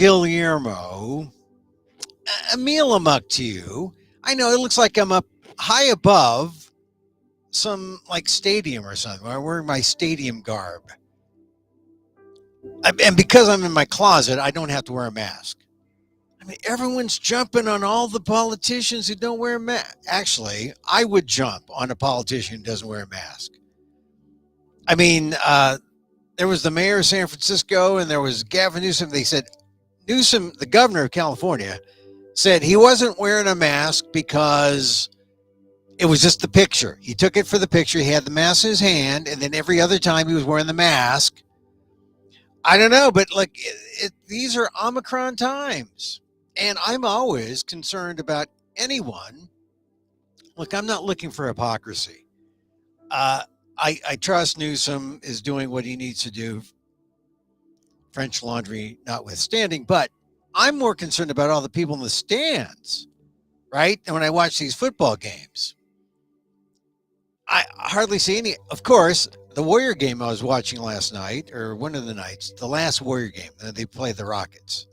Guillermo, Emil Amok to you. I know it looks like I'm up high above some like stadium or something. I'm wearing my stadium garb. And because I'm in my closet, I don't have to wear a mask. I mean, everyone's jumping on all the politicians who don't wear a mask. Actually, I would jump on a politician who doesn't wear a mask. I mean, there was the mayor of San Francisco and there was Gavin Newsom. They said Newsom, the governor of California, said he wasn't wearing a mask because it was just the picture. He took it for the picture. He had the mask in his hand, and then every other time he was wearing the mask. I don't know, but like these are Omicron times. And I'm always concerned about anyone. Look, I'm not looking for hypocrisy. I trust Newsom is doing what he needs to do, French Laundry notwithstanding, but I'm more concerned about all the people in the stands, right? And when I watch these football games, I hardly see any. Of course, the Warrior game I was watching last night, or one of the nights, the last Warrior game, they played the Rockets.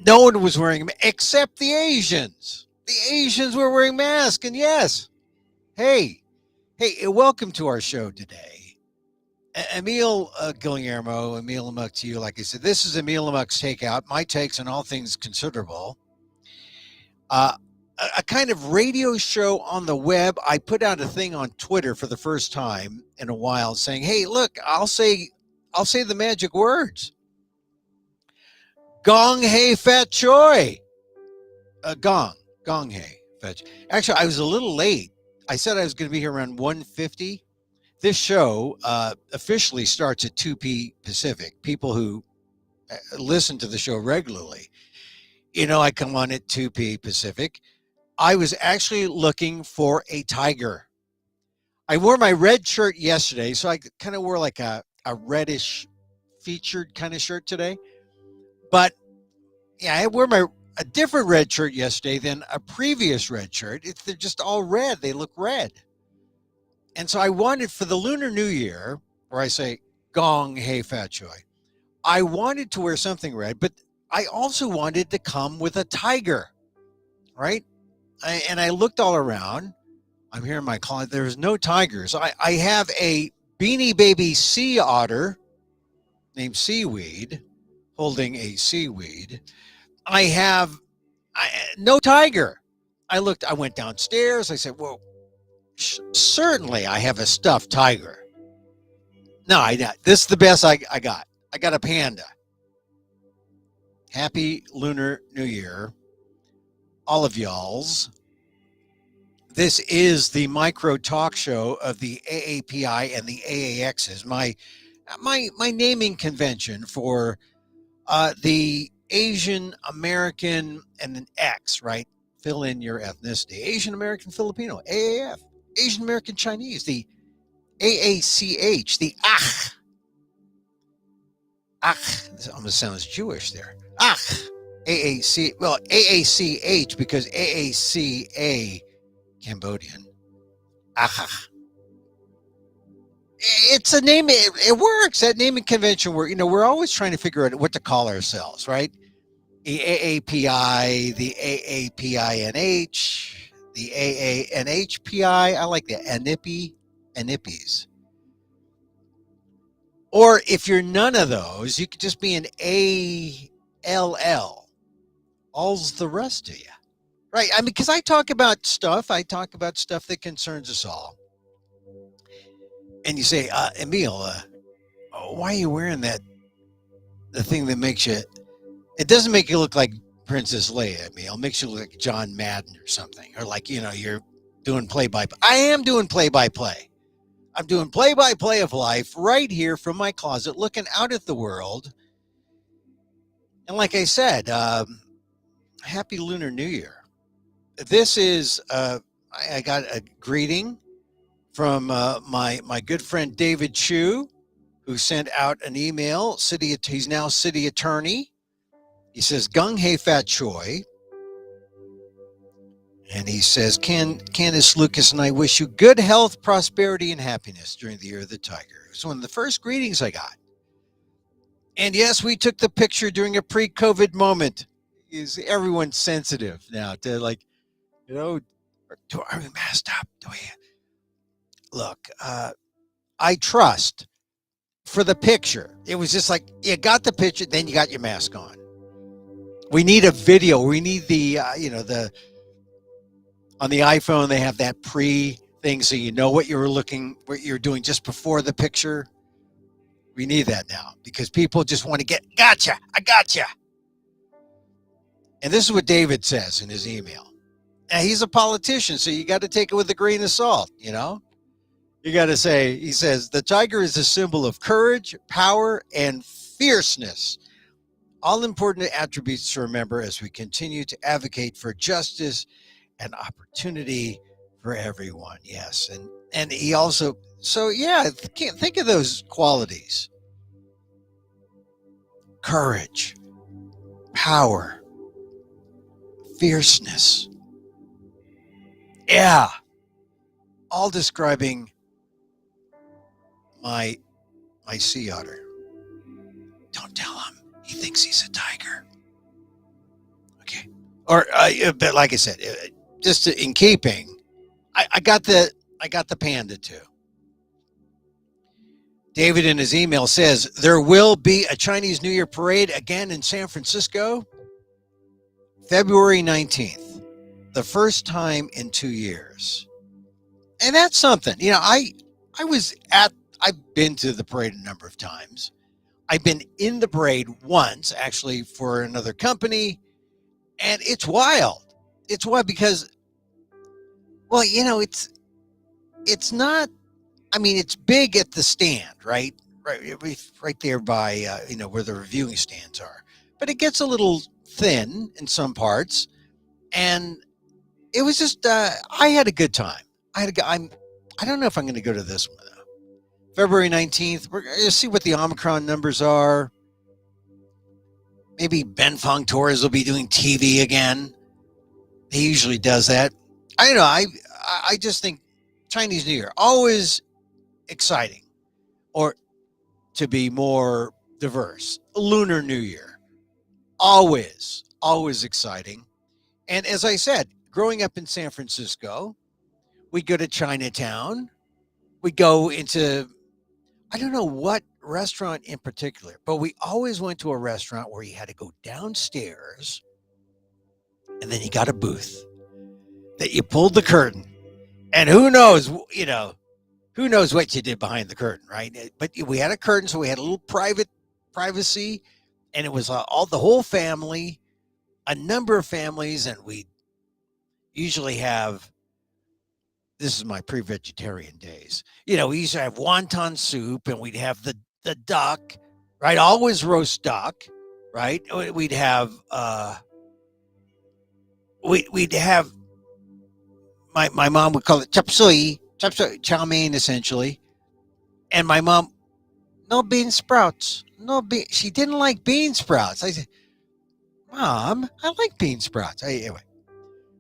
No one was wearing them except the Asians. The Asians were wearing masks. And yes, hey, welcome to our show today. Emil Guillermo, Emil Amok to you. Like I said, this is Emil Amok's Takeout, my takes on all things considerable. A kind of radio show on the web. I put out a thing on Twitter for the first time in a while saying, hey, look, I'll say the magic words. Gong Hei Fat Choi. Gong Hei Fat Choi. Actually, I was a little late. I said I was going to be here around 1:50. This show officially starts at 2 p. Pacific. People who listen to the show regularly, I come on at 2 p. Pacific. I was actually looking for a tiger. I wore my red shirt yesterday, so I kind of wore like a reddish featured kind of shirt today. But yeah, I wore a different red shirt yesterday than a previous red shirt. They're just all red. They look red. And so I wanted for the Lunar New Year, where I say, Gong Hei Fat Choi, I wanted to wear something red, but I also wanted to come with a tiger, right? And I looked all around. I'm here in my closet. There's no tigers. I have a Beanie Baby sea otter named Seaweed, holding a seaweed. I have no tiger. I went downstairs. I said, well, certainly I have a stuffed tiger. No, this is the best I got. I got a panda. Happy Lunar New Year, all of y'alls. This is the micro talk show of the AAPI and the AAXs. My naming convention for the Asian American and an X, right? Fill in your ethnicity. Asian American Filipino, AAF. Asian American Chinese, the AACH, the ACH. This almost sounds Jewish there. ACH. AAC, well, AACH because AACA Cambodian. ACH. It's a name. It works. That naming convention where, we're always trying to figure out what to call ourselves, right? The AAPI, the AAPINH, the AANHPI. I like the ANIPIs. Or if you're none of those, you could just be an ALL. All's the rest of you. Right? I mean, because I talk about stuff that concerns us all. And you say, Emil, why are you wearing the thing that makes you, it doesn't make you look like Princess Leia, Emil. It makes you look like John Madden or something. Or like, you're doing play-by-play. I am doing play-by-play. I'm doing play-by-play of life right here from my closet, looking out at the world. And like I said, Happy Lunar New Year. This is, I got a greeting from my good friend David Chu, who sent out an email. He's now city attorney. He says, Gung Hei Fat Choi. And he says, Candace, Lucas, and I wish you good health, prosperity, and happiness during the year of the tiger. It was one of the first greetings I got. And yes, we took the picture during a pre-COVID moment. Is everyone sensitive now to like, you know, are we masked up? Do we look? I trust for the picture. It was just like you got the picture, then you got your mask on. We need a video. We need the the on the iPhone they have that pre thing so you know what what you're doing just before the picture. We need that now because people just want to get gotcha. I gotcha. And this is what David says in his email. Now, he's a politician, so you got to take it with a grain of salt, you know? You got to say, he says, the tiger is a symbol of courage, power, and fierceness. All important attributes to remember as we continue to advocate for justice and opportunity for everyone. Yes. And he also, so yeah, think of those qualities. Courage, power, fierceness. Yeah. All describing my sea otter. Don't tell him. He thinks he's a tiger. Okay. Or, but like I said, just in keeping, I got the panda too. David in his email says there will be a Chinese New Year parade again in San Francisco, February 19th, the first time in 2 years. And that's something. You know, I've been to the parade a number of times. I've been in the parade once, actually, for another company, and it's wild. It's wild because, well, you know, it's not. I mean, it's big at the stand, right? Right there by where the reviewing stands are. But it gets a little thin in some parts, and it was just I had a good time. I don't know if I'm going to go to this one though. February 19th. We're going to see what the Omicron numbers are. Maybe Ben Fong Torres will be doing TV again. He usually does that. I don't know. I just think Chinese New Year always exciting, or to be more diverse, Lunar New Year always exciting. And as I said, growing up in San Francisco, we go to Chinatown. We go into, I don't know what restaurant in particular, but we always went to a restaurant where you had to go downstairs and then you got a booth that you pulled the curtain. And who knows what you did behind the curtain, right? But we had a curtain, so we had a little privacy, and it was the whole family, a number of families, and we usually have, this is my pre-vegetarian days. You know, we used to have wonton soup, and we'd have the duck, right? Always roast duck, right? We'd have we'd have my mom would call it chop suey, chow mein, essentially. And my mom, no bean sprouts, no bean. She didn't like bean sprouts. I said, Mom, I like bean sprouts. Anyway,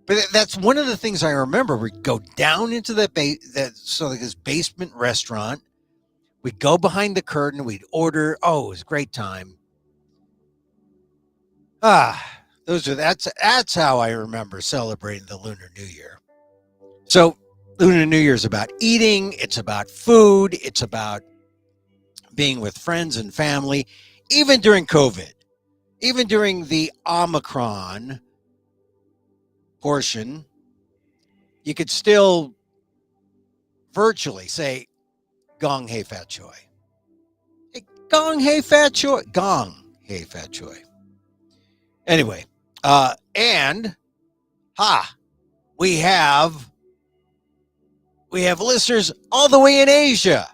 but that's one of the things I remember. We'd go down into like this basement restaurant. We'd go behind the curtain. We'd order. Oh, it was a great time. That's how I remember celebrating the Lunar New Year. So Lunar New Year is about eating. It's about food. It's about being with friends and family, even during COVID, even during the Omicron portion, you could still virtually say, Gong Hei Fat Choi. Hey, Gong Hei Fat Choi. Gong Hei Fat Choi. Anyway, we have listeners all the way in Asia.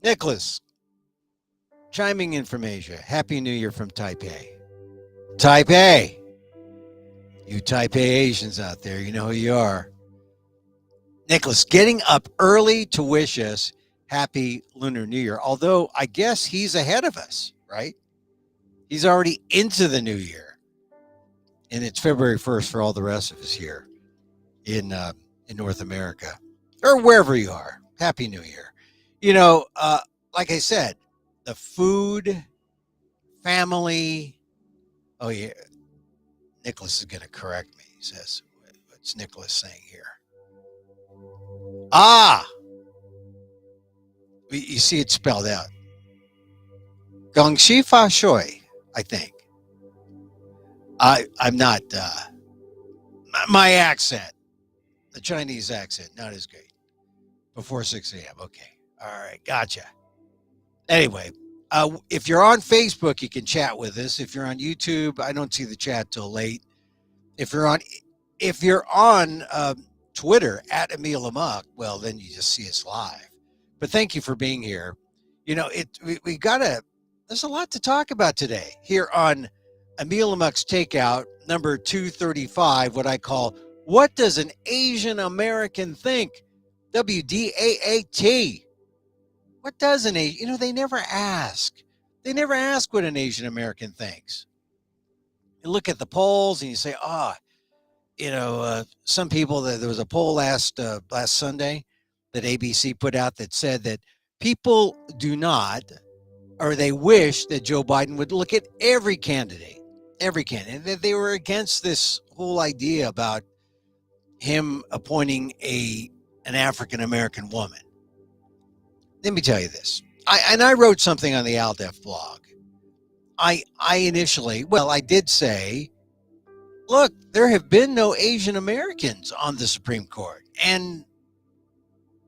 Nicholas, chiming in from Asia. Happy New Year from Taipei. Taipei. You Taipei Asians out there, you know who you are. Nicholas, getting up early to wish us happy Lunar New Year. Although I guess he's ahead of us, right? He's already into the new year. And it's February 1st for all the rest of us here in North America or wherever you are. Happy New Year. You know, like I said, the food, family. Oh, yeah. Nicholas is going to correct me. He says, what's Nicholas saying here? Ah, you see it spelled out. Gongxi Fa Shui, I think. I'm not, my accent, the Chinese accent, not as great. Before 6 a.m. Okay. All right. Gotcha. Anyway, if you're on Facebook, you can chat with us. If you're on YouTube, I don't see the chat till late. If you're on Twitter at Emil Amok, well, then you just see us live. But thank you for being here. You know, we gotta. There's a lot to talk about today here on Emil Amok's Takeout number 235. What I call "What Does an Asian American Think?" WDAAT. What does an Asian? You know, they never ask. They never ask what an Asian American thinks. You look at the polls and you say, some people. There was a poll last Sunday that ABC put out that said that people do not, or they wish that Joe Biden would look at every candidate, and that they were against this whole idea about him appointing an African American woman. Let me tell you this. I wrote something on the ALDEF blog. I did say, look, there have been no Asian Americans on the Supreme Court. And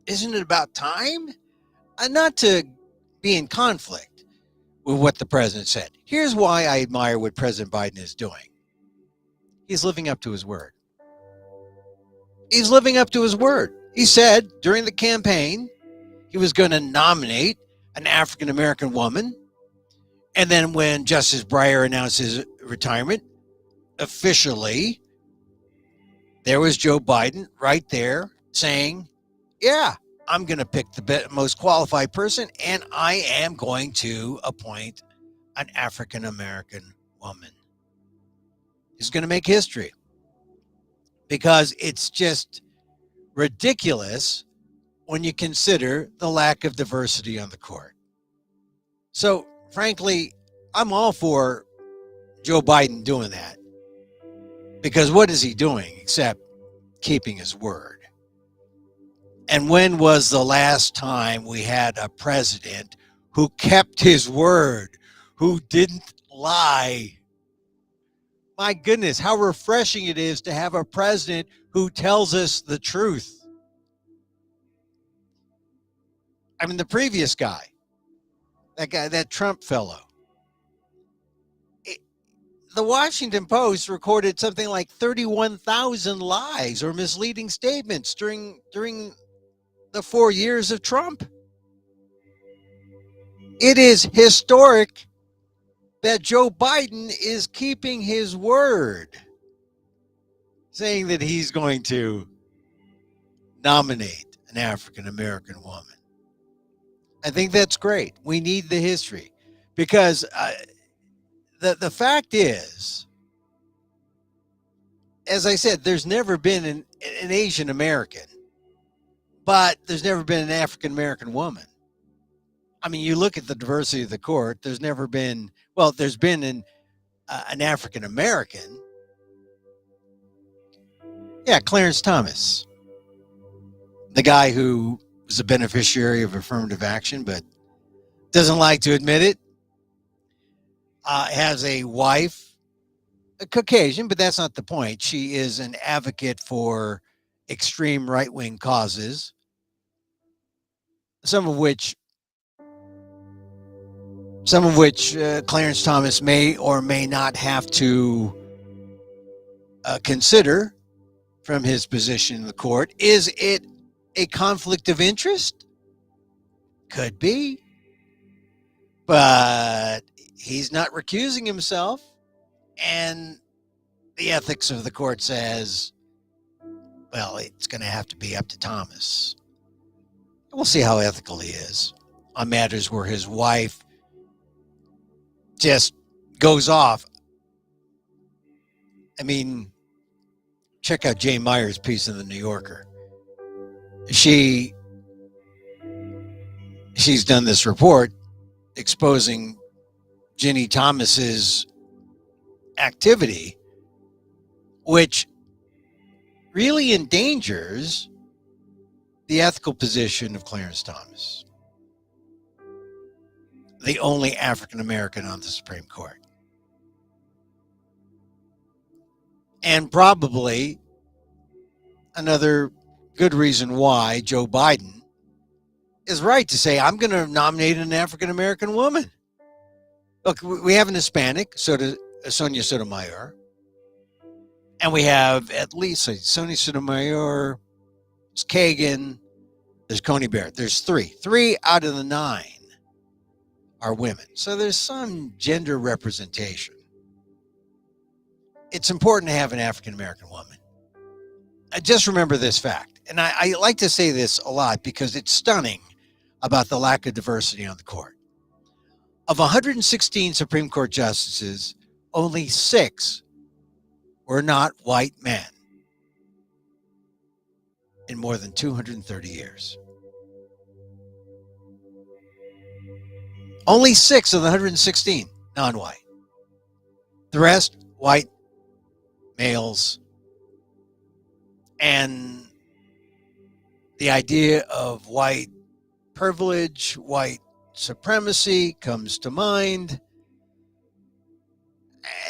isn't it about time? Not to be in conflict with what the president said. Here's why I admire what President Biden is doing. He's living up to his word. He's living up to his word. He said during the campaign he was going to nominate an African American woman. And then when Justice Breyer announced his retirement, officially, there was Joe Biden right there saying, yeah, I'm going to pick the most qualified person, and I am going to appoint an African American woman. He's going to make history because it's just ridiculous when you consider the lack of diversity on the court. So, frankly, I'm all for Joe Biden doing that, because what is he doing except keeping his word? And when was the last time we had a president who kept his word, who didn't lie? My goodness, how refreshing it is to have a president who tells us the truth. I mean, the previous guy, that Trump fellow, the Washington Post recorded something like 31,000 lies or misleading statements during the 4 years of Trump. It is historic that Joe Biden is keeping his word, saying that he's going to nominate an African American woman. I think that's great. We need the history, because the fact is, as I said, there's never been an Asian American, but there's never been an African American woman. I mean, you look at the diversity of the court. There's never been. Well, there's been an African American. Yeah, Clarence Thomas, the guy who was a beneficiary of affirmative action, but doesn't like to admit it. Has a wife, a Caucasian, but that's not the point. She is an advocate for extreme right-wing causes, some of which Clarence Thomas may or may not have to consider from his position in the court. Is it a conflict of interest? Could be. But he's not recusing himself, and the ethics of the court says, well, it's going to have to be up to Thomas. We'll see how ethical he is on matters where his wife just goes off. I mean, check out Jay Meyer's piece in the New Yorker. She's done this report exposing Ginny Thomas's activity, which really endangers the ethical position of Clarence Thomas, the only African American on the Supreme Court. And probably another good reason why Joe Biden is right to say, I'm going to nominate an African American woman. Look, we have an Hispanic, Sonia Sotomayor, and we have at least Sonia Sotomayor, there's Kagan, there's Coney Barrett. There's three. 3 out of the 9 are women. So there's some gender representation. It's important to have an African American woman. Just remember this fact, and I like to say this a lot because it's stunning about the lack of diversity on the court. Of 116 Supreme Court justices, only 6 were not white men in more than 230 years. Only 6 of the 116 non-white. The rest, white males. And the idea of white privilege, white supremacy comes to mind.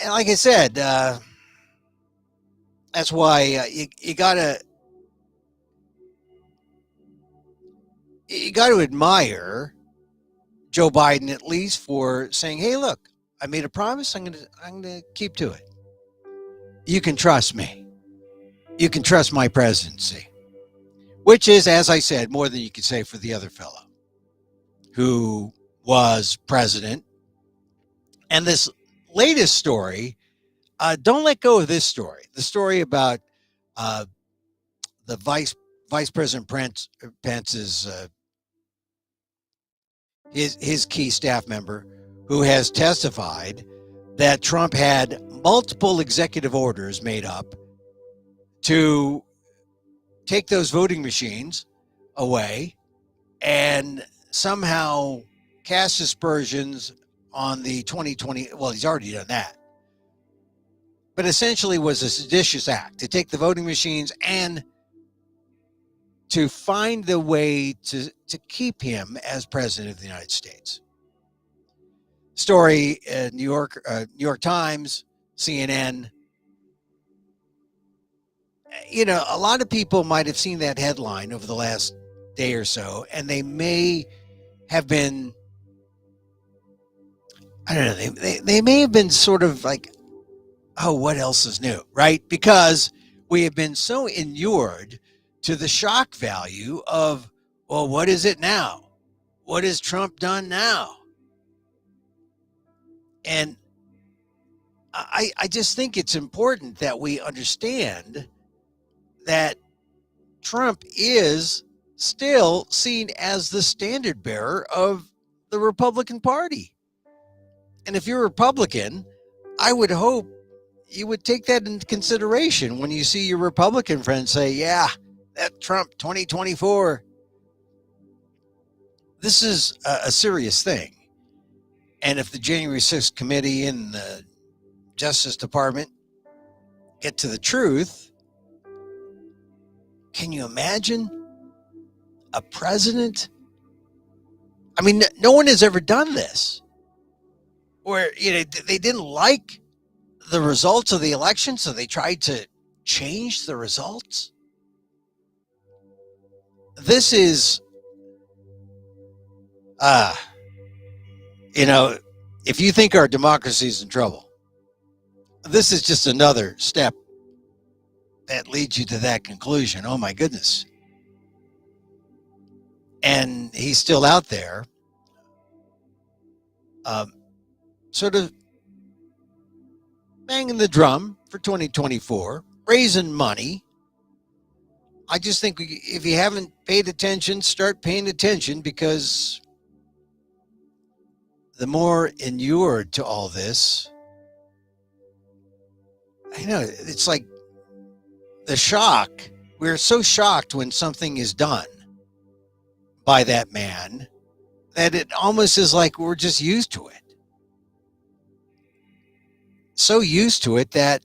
And like I said, that's why you gotta admire Joe Biden at least for saying, "Hey, look, I made a promise. I'm gonna keep to it. You can trust me. You can trust my presidency," which is, as I said, more than you could say for the other fellow who was president. And this latest story, don't let go of this story. The story about the Vice President Pence's his key staff member who has testified that Trump had multiple executive orders made up to take those voting machines away and somehow cast aspersions on the 2020. Well, he's already done that. But essentially was a seditious act to take the voting machines and to find the way to keep him as president of the United States. Story, New York Times, CNN. You know, a lot of people might have seen that headline over the last day or so, and they may have been, I don't know, they may have been sort of like, oh, what else is new, right? Because we have been so inured to the shock value of, well, what is it now? What has Trump done now? And I just think it's important that we understand that Trump is still seen as the standard bearer of the Republican Party. And if you're a Republican, I would hope you would take that into consideration when you see your Republican friends say, yeah, that Trump 2024. This is a serious thing. And if the January 6th committee and the Justice Department get to the truth, can you imagine a president? I mean, no one has ever done this, where they didn't like the results of the election, so they tried to change the results. This is, if you think our democracy is in trouble, this is just another step that leads you to that conclusion. Oh my goodness. And he's still out there, sort of banging the drum for 2024, raising money. I just think if you haven't paid attention, start paying attention, because the more inured to all this, I know it's like the shock. We're so shocked when something is done by that man that it almost is like we're just used to it. So used to it that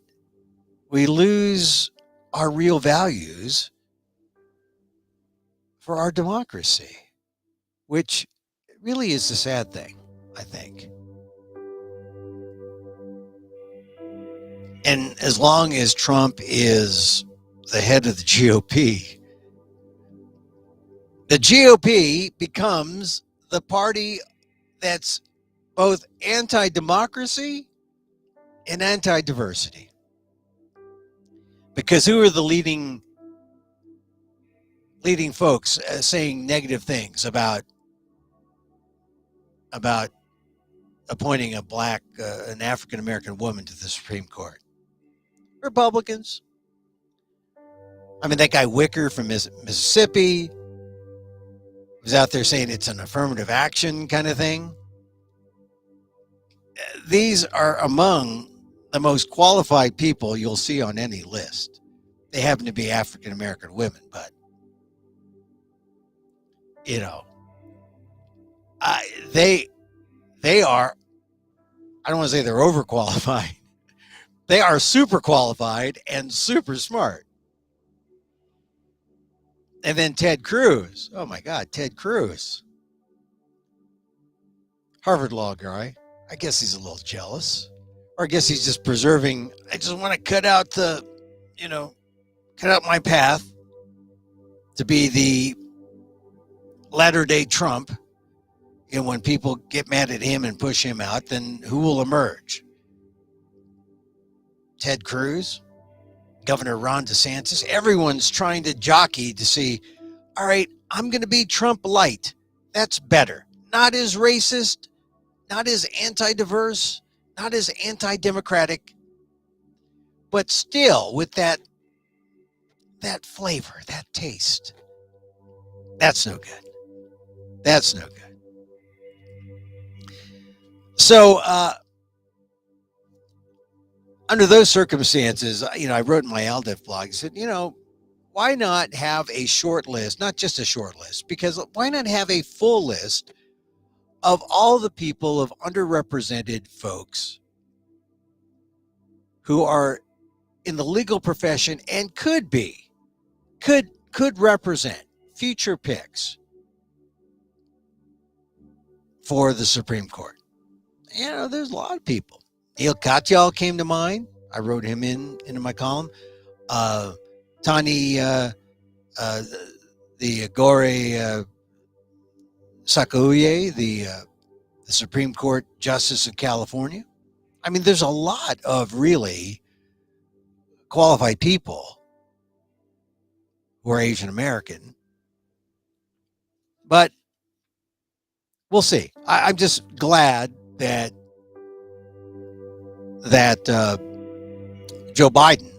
we lose our real values for our democracy, which really is a sad thing, I think. And as long as Trump is the head of the GOP becomes the party that's both anti-democracy and anti-diversity. Because who are the leading folks saying negative things about appointing a black, an African American woman to the Supreme Court? Republicans. I mean, that guy Wicker from Mississippi was out there saying it's an affirmative action kind of thing. These are among the most qualified people you'll see on any list. They happen to be African American women, but you know, they are. I don't want to say they're overqualified. They are super qualified and super smart. And then Ted Cruz. Oh my God, Ted Cruz. Harvard law guy. I guess he's a little jealous. Or I guess he's just preserving. I just want to cut out my path to be the latter day Trump. And when people get mad at him and push him out, then who will emerge? Ted Cruz, Governor Ron DeSantis. Everyone's trying to jockey to see, all right, I'm going to be Trump light. That's better. Not as racist, not as anti-diverse, not as anti-democratic, but still with that flavor, that taste. That's no good. That's no good. So, under those circumstances, I wrote in my ALDEF blog, I said, why not have a short list, not just a short list, because why not have a full list of all the people of underrepresented folks who are in the legal profession and could represent future picks for the Supreme Court? There's a lot of people. Neil Katyal came to mind. I wrote him into my column. Tani, the Gore Sakaue, the Supreme Court Justice of California. I mean, there's a lot of really qualified people who are Asian American. But we'll see. I'm just glad that Joe Biden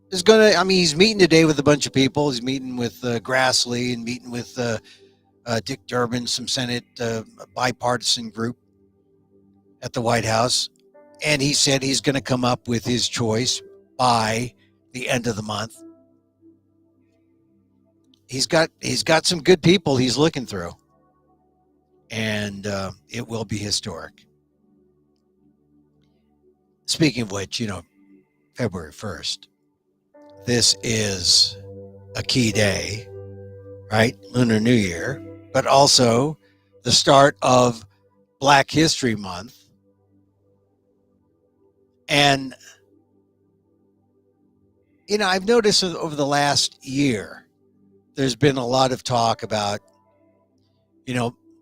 is going to, he's meeting today with a bunch of people. He's meeting with Grassley and meeting with Dick Durbin, some Senate bipartisan group at the White House. And he said he's going to come up with his choice by the end of the month. He's got some good people he's looking through. And it will be historic. Speaking of which, February 1st, this is a key day, right? Lunar New Year, but also the start of Black History Month. And, I've noticed over the last year, there's been a lot of talk about,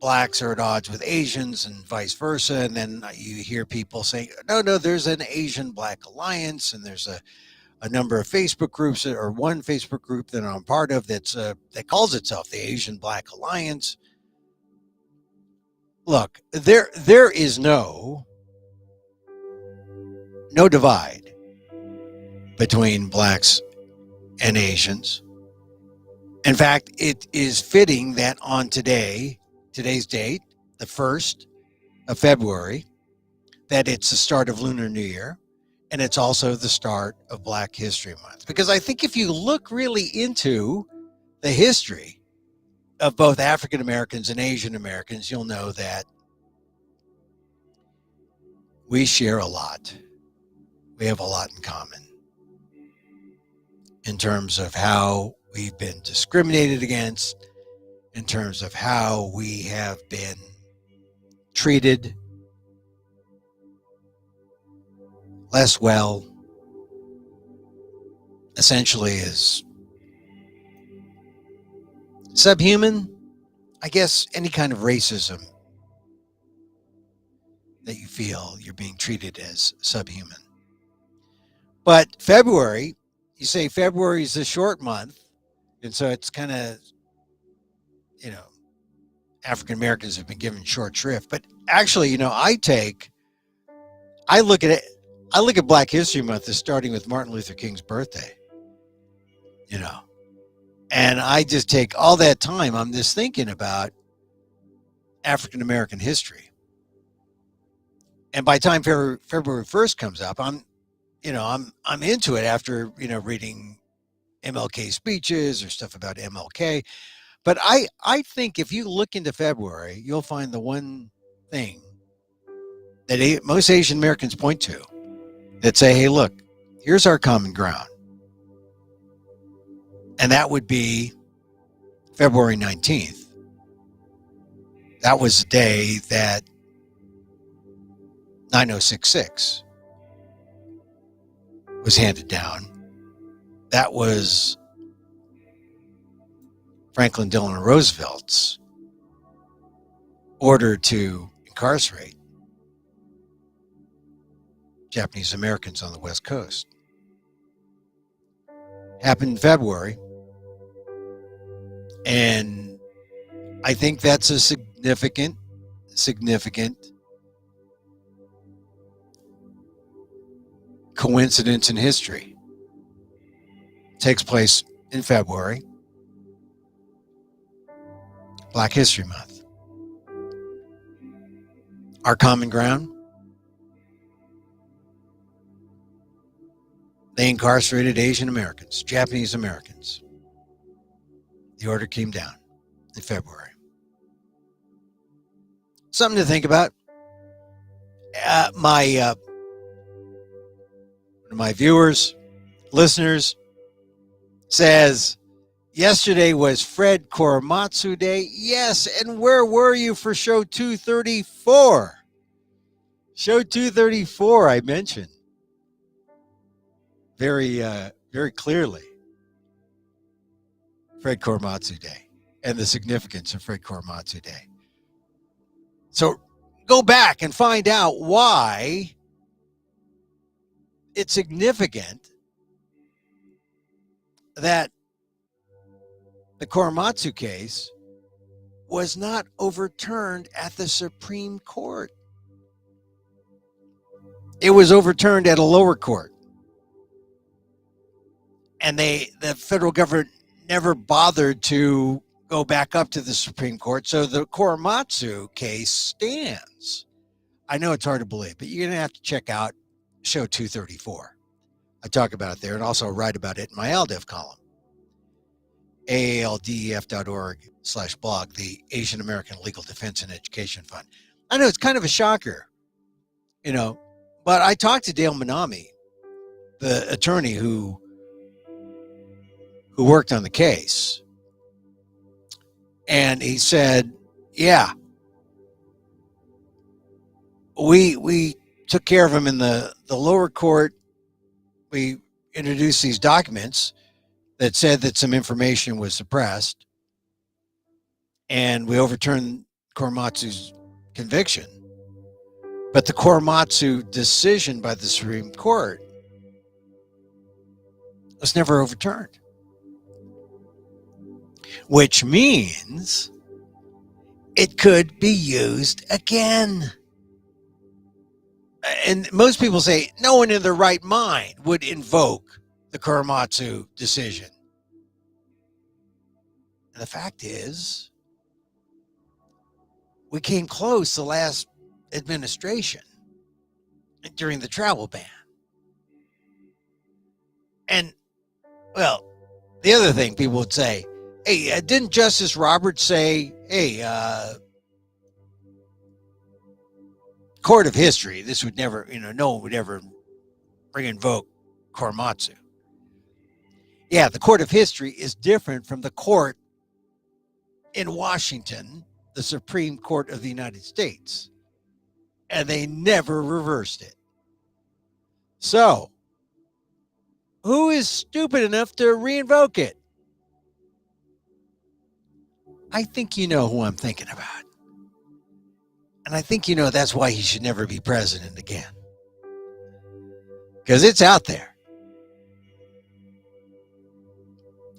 blacks are at odds with Asians and vice versa. And then you hear people saying, no, there's an Asian Black Alliance. And there's a number of Facebook groups, or one Facebook group that I'm part of that calls itself the Asian Black Alliance. Look, there is no divide between blacks and Asians. In fact, it is fitting that on today's date, the 1st of February, that it's the start of Lunar New Year, and it's also the start of Black History Month. Because I think if you look really into the history of both African Americans and Asian Americans, you'll know that we share a lot. We have a lot in common in terms of how we've been discriminated against, in terms of how we have been treated less well, essentially as subhuman. I guess any kind of racism that you feel you're being treated as subhuman. But February, you say February is a short month, and so it's kind of, you know, African Americans have been given short shrift. But actually, I look at it, I look at Black History Month as starting with Martin Luther King's birthday, you know, and I just take all that time. I'm just thinking about African American history. And by the time February 1st comes up, I'm into it after, reading MLK speeches or stuff about MLK. But I think if you look into February, you'll find the one thing that most Asian Americans point to that say, hey, look, here's our common ground. And that would be February 19th. That was the day that 9066 was handed down. That was Franklin Delano Roosevelt's order to incarcerate Japanese Americans on the West Coast. Happened in February. And I think that's a significant coincidence in history. It takes place in February, Black History Month. Our common ground. They incarcerated Asian Americans, Japanese Americans. The order came down in February. Something to think about. My viewers, listeners, says, yesterday was Fred Korematsu Day. Yes, and where were you for show 234? Show 234, I mentioned very clearly Fred Korematsu Day and the significance of Fred Korematsu Day. So go back and find out why it's significant that the Korematsu case was not overturned at the Supreme Court. It was overturned at a lower court. And the federal government never bothered to go back up to the Supreme Court. So the Korematsu case stands. I know it's hard to believe, but you're going to have to check out show 234. I talk about it there and also write about it in my ALDEF column. aaldef.org/blog, the Asian American Legal Defense and Education Fund. I know it's kind of a shocker, but I talked to Dale Manami, the attorney who worked on the case. And he said, yeah, we took care of him in the lower court. We introduced these documents that said that some information was suppressed, and we overturned Korematsu's conviction. But the Korematsu decision by the Supreme Court was never overturned, which means it could be used again. And most people say no one in their right mind would invoke the Korematsu decision. And the fact is, we came close the last administration during the travel ban. And, well, the other thing people would say, Hey, didn't Justice Roberts say, hey, court of history, this would never, no one would ever invoke Korematsu. Yeah, the court of history is different from the court in Washington, the Supreme Court of the United States. And they never reversed it. So, who is stupid enough to reinvoke it? I think you know who I'm thinking about. And I think you know that's why he should never be president again. Because it's out there.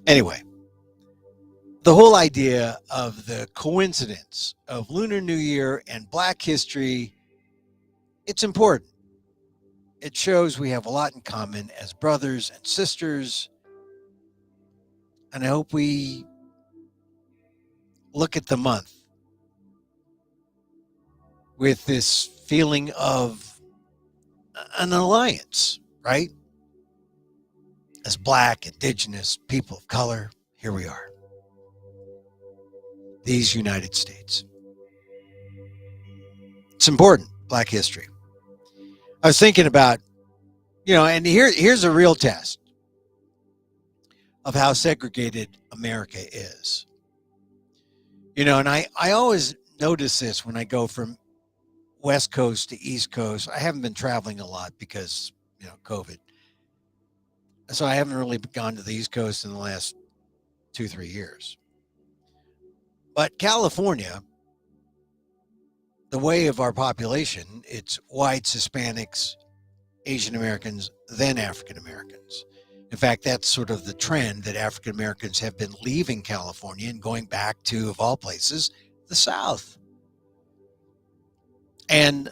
Anyway, the whole idea of the coincidence of Lunar New Year and Black history, it's important. It shows we have a lot in common as brothers and sisters. And I hope we look at the month with this feeling of an alliance, right? As Black, Indigenous, people of color, here we are. These United States. It's important, Black history. I was thinking about, and here's a real test of how segregated America is. And I always notice this when I go from West Coast to East Coast. I haven't been traveling a lot because, COVID. So I haven't really gone to the East Coast in the last 2-3 years. But California, the way of our population, it's whites, Hispanics, Asian Americans, then African Americans. In fact, that's sort of the trend that African Americans have been leaving California and going back to, of all places, the South. And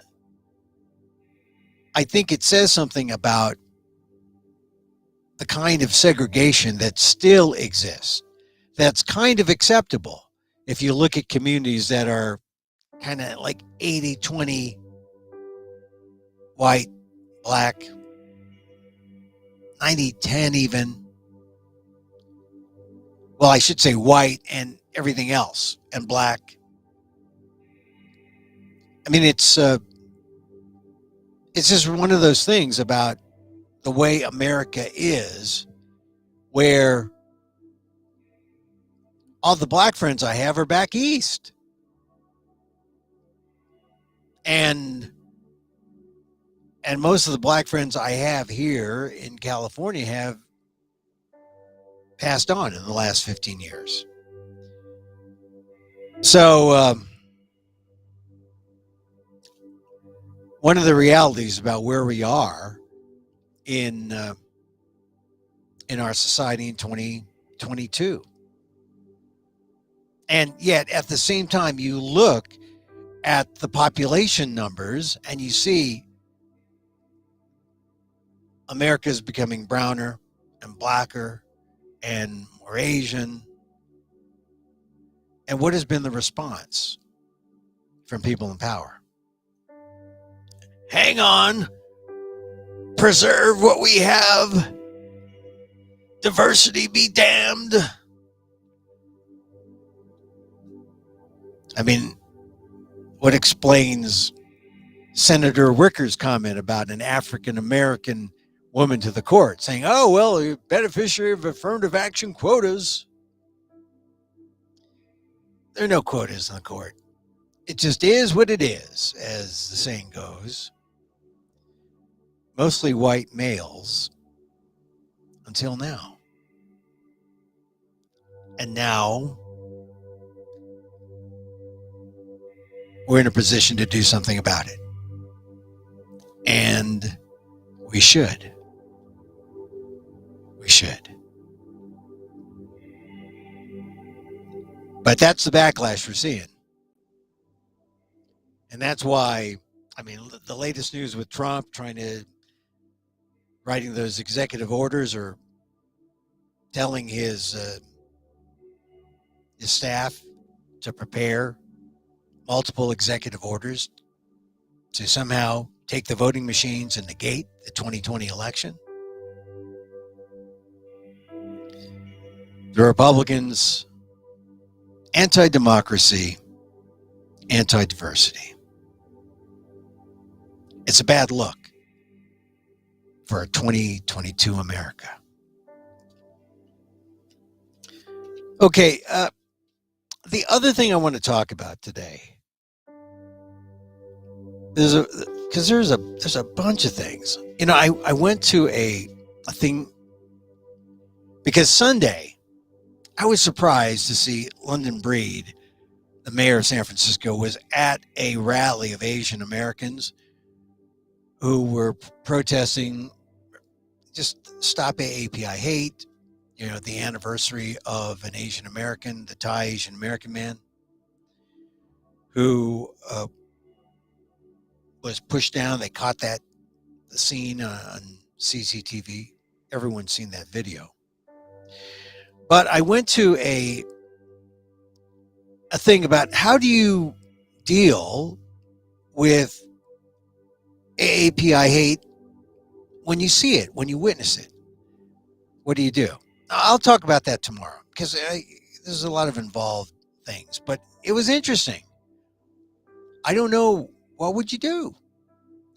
I think it says something about the kind of segregation that still exists, that's kind of acceptable if you look at communities that are kind of like 80-20 white, Black, 90-10 even. Well, I should say white and everything else, and Black. I mean, it's just one of those things about the way America is, where all the Black friends I have are back east. And most of the Black friends I have here in California have passed on in the last 15 years. So one of the realities about where we are in our society in 2022, and yet at the same time you look at the population numbers and you see America is becoming browner and blacker and more Asian. And what has been the response from people in power? Hang on, preserve what we have, diversity be damned. I mean, what explains Senator Wicker's comment about an African American woman to the court saying, oh, well, you're beneficiary of affirmative action quotas. There are no quotas in the court. It just is what it is, as the saying goes. Mostly white males until now. And now we're in a position to do something about it. And we should. We should. But that's the backlash we're seeing. And that's why, I mean, the latest news with Trump writing those executive orders or telling his staff to prepare multiple executive orders to somehow take the voting machines and negate the 2020 election. The Republicans anti-democracy, anti-diversity. It's a bad look for 2022 America. Okay, the other thing I want to talk about today, there's a bunch of things. You know, I went to a thing because Sunday I was surprised to see London Breed, the mayor of San Francisco, was at a rally of Asian Americans who were protesting just stop API hate, you know, the anniversary of an Asian American, the Thai Asian American man who was pushed down. They caught the scene on CCTV. Everyone's seen that video. But I went to a thing about how do you deal with AAPI hate when you see it, when you witness it. What do you do? I'll talk about that tomorrow because there's a lot of involved things, but it was interesting. I don't know, what would you do?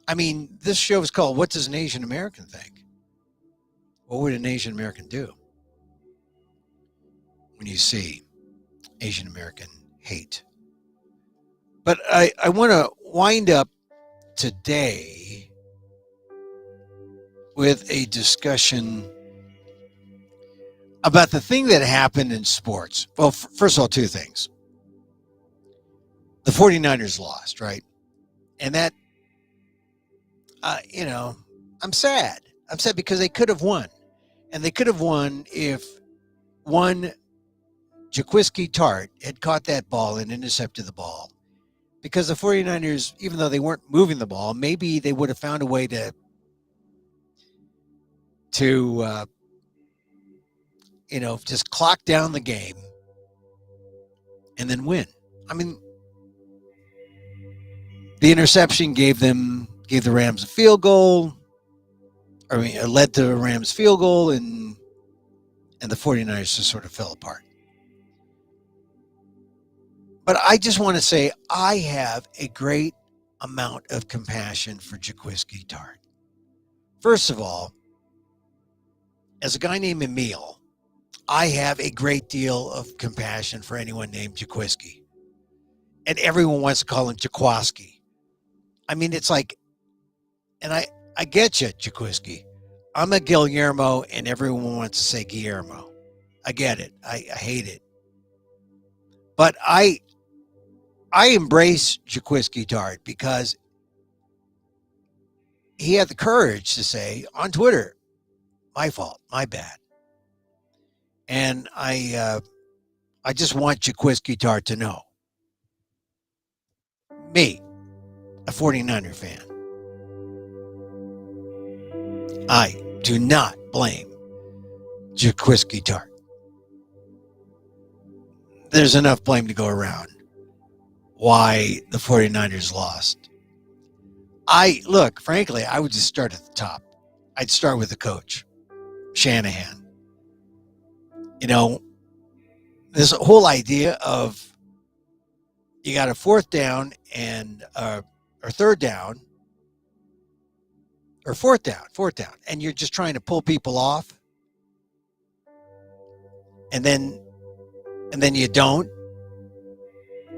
I mean, this show is called What Does an Asian American Think? What would an Asian American do when you see Asian American hate? But I want to wind up today with a discussion about the thing that happened in sports. Well, first of all, two things. The 49ers lost, right? And that, you know, I'm sad. I'm sad because they could have won. And they could have won if one Jaquiski Tart had caught that ball and intercepted the ball. Because the 49ers, even though they weren't moving the ball, maybe they would have found a way to you know, just clock down the game and then win. I mean, the interception gave the Rams a field goal. I mean, it led to the Rams field goal, and the 49ers just sort of fell apart. But I just want to say I have a great amount of compassion for Jaquiski Tart. First of all, as a guy named Emil, I have a great deal of compassion for anyone named Jaquiski. And everyone wants to call him Jaquaski. I mean, it's like, and I get you, Jaquiski. I'm a Guillermo, and everyone wants to say Guillermo. I get it. I hate it. But I embrace Jaquiski Tart because he had the courage to say on Twitter, my fault, my bad. And I just want Jaquiski Tart to know, me, a 49er fan, I do not blame Jaquiski Tart. There's enough blame to go around why the 49ers lost. Look, frankly, I would just start at the top. I'd start with the coach, Shanahan. You know, this whole idea of you got a fourth down and or third down or fourth down, and you're just trying to pull people off, and then you don't,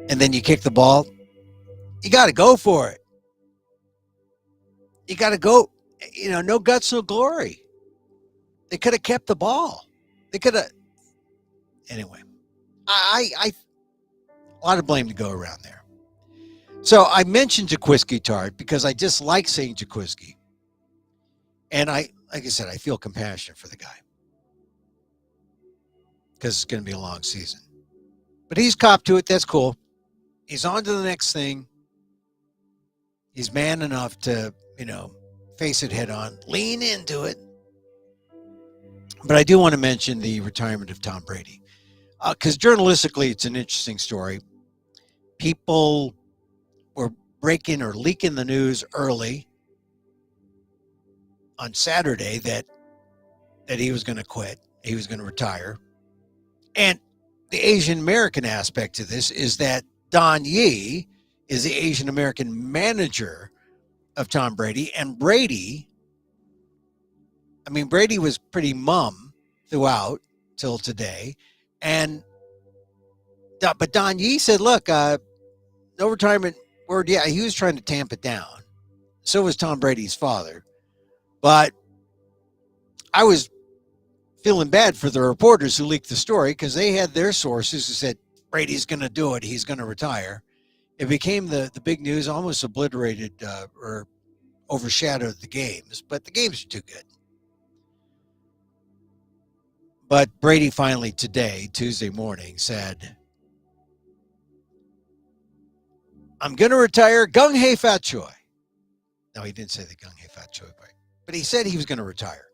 and then you kick the ball. You got to go for it. You got to go. You know, no guts, no glory. They could have kept the ball. They could have. Anyway, I a lot of blame to go around there. So I mentioned Jaquiski Tart because I just like saying Jaquiski. And like I said, I feel compassion for the guy because it's going to be a long season. But he's copped to it. That's cool. He's on to the next thing. He's man enough to, you know, face it head on, lean into it. But I do want to mention the retirement of Tom Brady because journalistically, it's an interesting story. People were breaking or leaking the news early on Saturday that he was going to quit. He was going to retire. And the Asian American aspect to this is that Don Yee is the Asian American manager of Tom Brady, and Brady, I mean, Brady was pretty mum throughout till today, and but Don Yee said, "Look, no retirement word." Yeah, he was trying to tamp it down. So was Tom Brady's father, but I was feeling bad for the reporters who leaked the story because they had their sources who said Brady's going to do it. He's going to retire. It became the big news, almost obliterated or overshadowed the games, but the games are too good. But Brady finally today, Tuesday morning, said, "I'm going to retire. Gung Hei Fat Choi." No, he didn't say the Gung Hei Fat Choi part, but he said he was going to retire.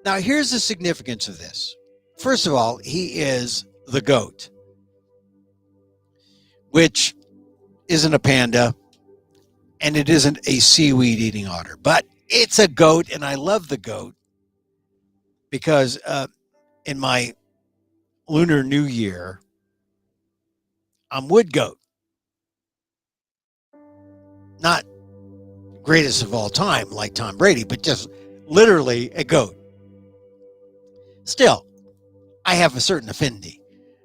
Now, here's the significance of this. First of all, he is the GOAT, which isn't a panda and it isn't a seaweed eating otter, but it's a goat, and I love the goat because in my Lunar New Year, I'm wood goat. Not greatest of all time like Tom Brady, but just literally a goat. Still, I have a certain affinity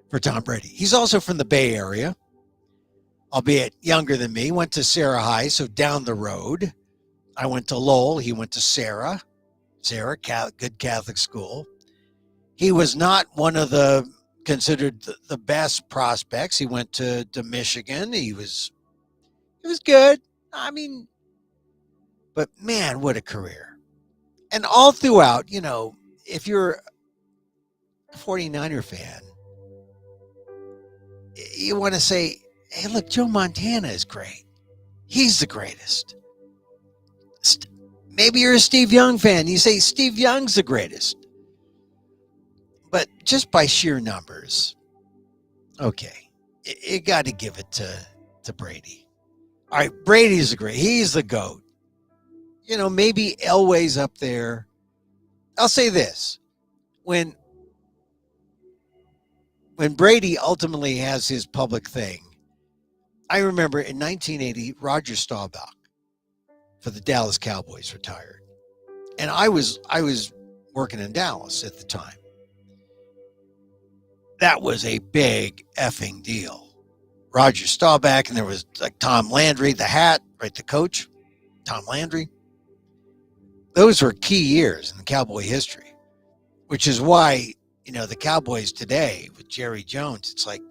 for Tom Brady. He's also from the Bay Area, albeit younger than me. Went to Sarah High, so down the road. I went to Lowell. He went to Sarah, good Catholic school. He was not one of the considered the best prospects. He went to Michigan. He was good. I mean, but man, what a career. And all throughout, you know, if you're a 49er fan, you want to say, hey, look, Joe Montana is great. He's the greatest. Maybe you're a Steve Young fan. You say Steve Young's the greatest. But just by sheer numbers, okay, you got to give it to Brady. All right, Brady's the great. He's the GOAT. You know, maybe Elway's up there. I'll say this. When Brady ultimately has his public thing, I remember in 1980, Roger Staubach for the Dallas Cowboys retired. And I was working in Dallas at the time. That was a big effing deal. Roger Staubach, and there was like Tom Landry, the hat, right, the coach, Tom Landry. Those were key years in the Cowboy history, which is why, you know, the Cowboys today with Jerry Jones, it's like,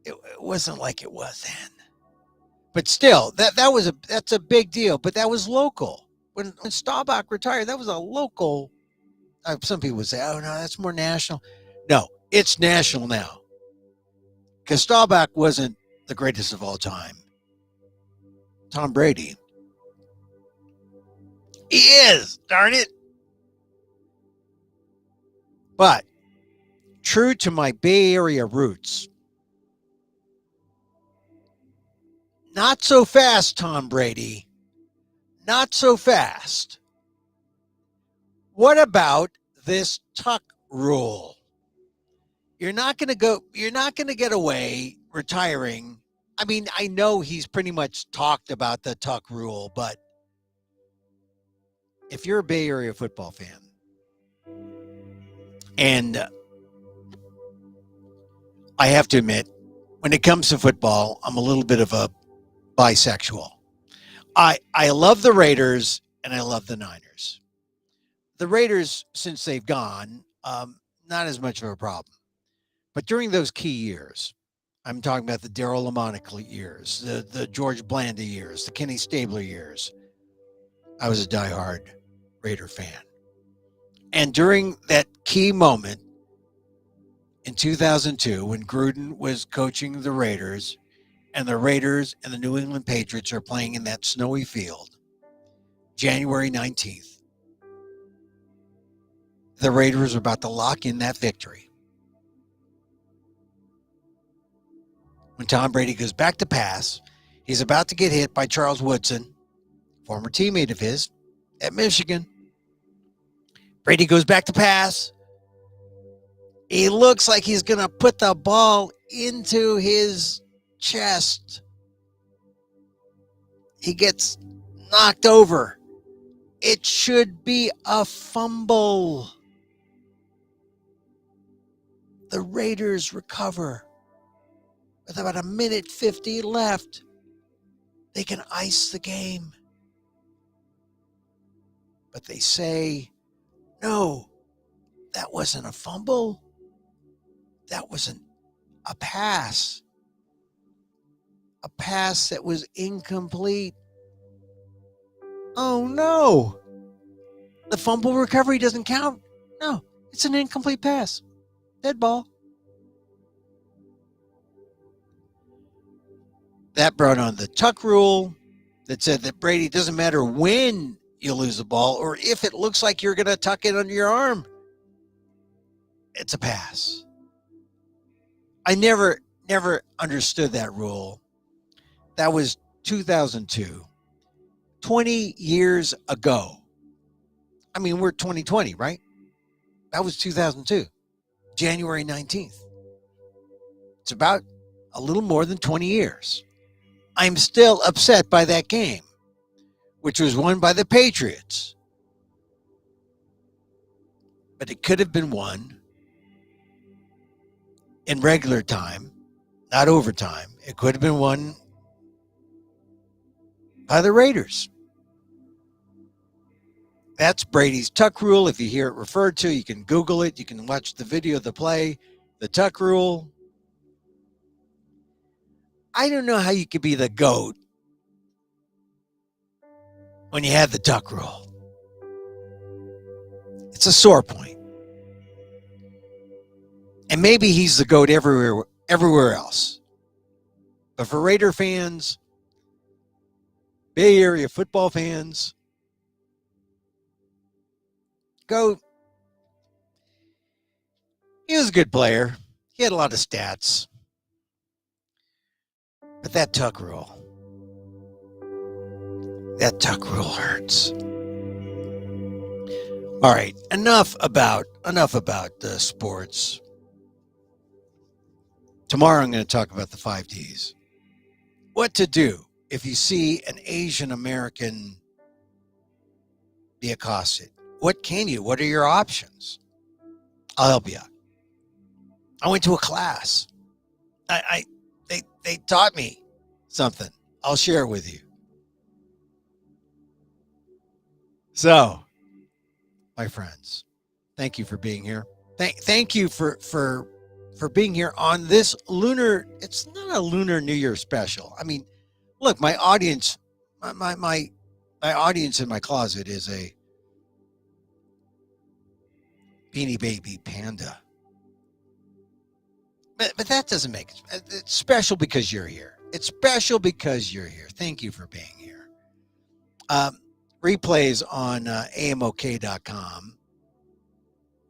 it wasn't like it was then. But still, that's a big deal. But that was local. When Staubach retired, that was a local. Some people would say, "Oh no, that's more national." No, it's national now. Because Staubach wasn't the greatest of all time. Tom Brady, he is. Darn it! But true to my Bay Area roots, not so fast, Tom Brady. Not so fast. What about this tuck rule? You're not going to get away retiring. I mean, I know he's pretty much talked about the tuck rule, but if you're a Bay Area football fan, and I have to admit, when it comes to football, I'm a little bit of a bisexual. I love the Raiders and I love the Niners. The Raiders, since they've gone, not as much of a problem. But during those key years, I'm talking about the Darryl Lamonica years, the George Blanda years, the Kenny Stabler years. I was a diehard Raider fan. And during that key moment in 2002, when Gruden was coaching the Raiders, and the Raiders and the New England Patriots are playing in that snowy field, January 19th, the Raiders are about to lock in that victory. When Tom Brady goes back to pass, he's about to get hit by Charles Woodson, former teammate of his at Michigan. Brady goes back to pass. He looks like he's going to put the ball into his chest. He gets knocked over. It should be a fumble. The Raiders recover. With about 1:50 left, they can ice the game. But they say, no, that wasn't a fumble. That wasn't a pass. A pass that was incomplete. Oh, no. The fumble recovery doesn't count. No, it's an incomplete pass. Dead ball. That brought on the tuck rule that said that Brady, doesn't matter when you lose the ball or if it looks like you're going to tuck it under your arm, it's a pass. I never understood that rule. That was 2002, 20 years ago. I mean, we're 2020, right? That was 2002, January 19th. It's about a little more than 20 years. I'm still upset by that game, which was won by the Patriots. But it could have been won in regular time, not overtime. It could have been won by the Raiders. That's Brady's tuck rule. If you hear it referred to, you can Google it. You can watch the video of the play. The tuck rule. I don't know how you could be the GOAT when you have the tuck rule. It's a sore point. And maybe he's the GOAT everywhere else. But for Raider fans, Bay Area football fans, GOAT. He was a good player. He had a lot of stats. But that tuck rule hurts. All right, enough about sports. Tomorrow I'm going to talk about the 5 Ds. What to do if you see an Asian American be accosted. What are your options? I'll help you out. I went to a class. They taught me something. I'll share it with you. So, my friends, thank you for being here. Thank you for being here on this lunar. It's not a lunar New Year special. I mean, look, my audience, my audience in my closet is a Beanie Baby panda. But that doesn't make it. It's special because you're here. It's special because you're here. Thank you for being here. Replays on amok.com.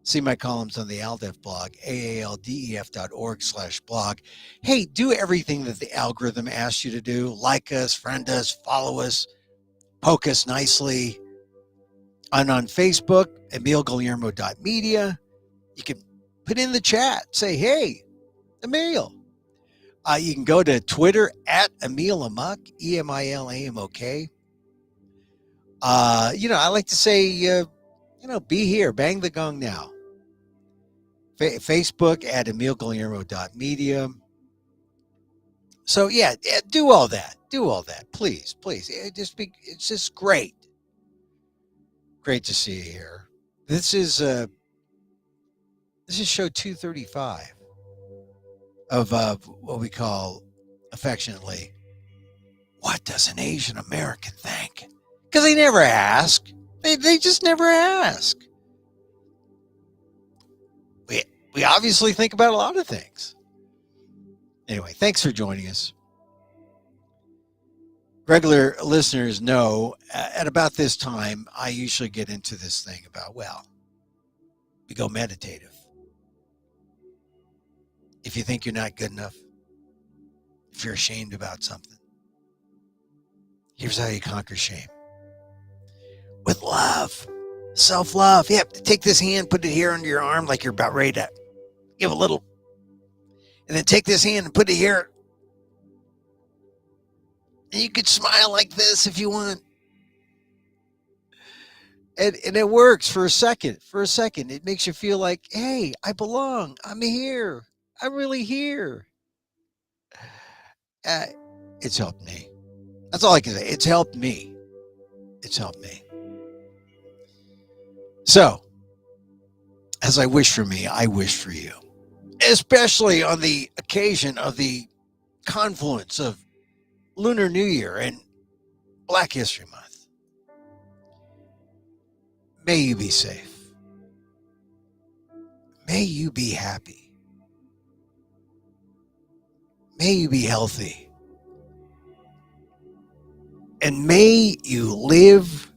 See my columns on the ALDEF blog, aaldef.org/blog. Hey, do everything that the algorithm asks you to do. Like us, friend us, follow us, poke us nicely. And on Facebook, emilguillermo.media. You can put in the chat. Say, hey, Emil. You can go to Twitter at Emil Amok, EMILAMOK. I like to say, be here. Bang the gong now. Facebook at emilguillermo.media. So, yeah, do all that. Do all that. Please. It's just great. Great to see you here. This is show 235 of what we call affectionately, what does an Asian American think? Because they never ask. They just never ask. We obviously think about a lot of things. Anyway, thanks for joining us. Regular listeners know at about this time, I usually get into this thing about, we go meditative. If you think you're not good enough, if you're ashamed about something, here's how you conquer shame. With love, self-love. Yeah, take this hand, put it here under your arm like you're about ready to give a little, and then take this hand and put it here. And you could smile like this if you want. And it works for a second. For a second, it makes you feel like, hey, I belong. I'm here. I'm really here. It's helped me. That's all I can say. It's helped me. It's helped me. So, as I wish for me, I wish for you. Especially on the occasion of the confluence of Lunar New Year and Black History Month. May you be safe. May you be happy. May you be healthy. And may you live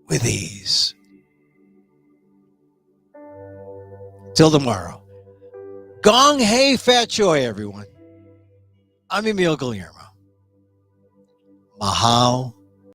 with ease. Till tomorrow. Gong Hei Fat Joy, everyone. I'm Emil Guillermo. Mahau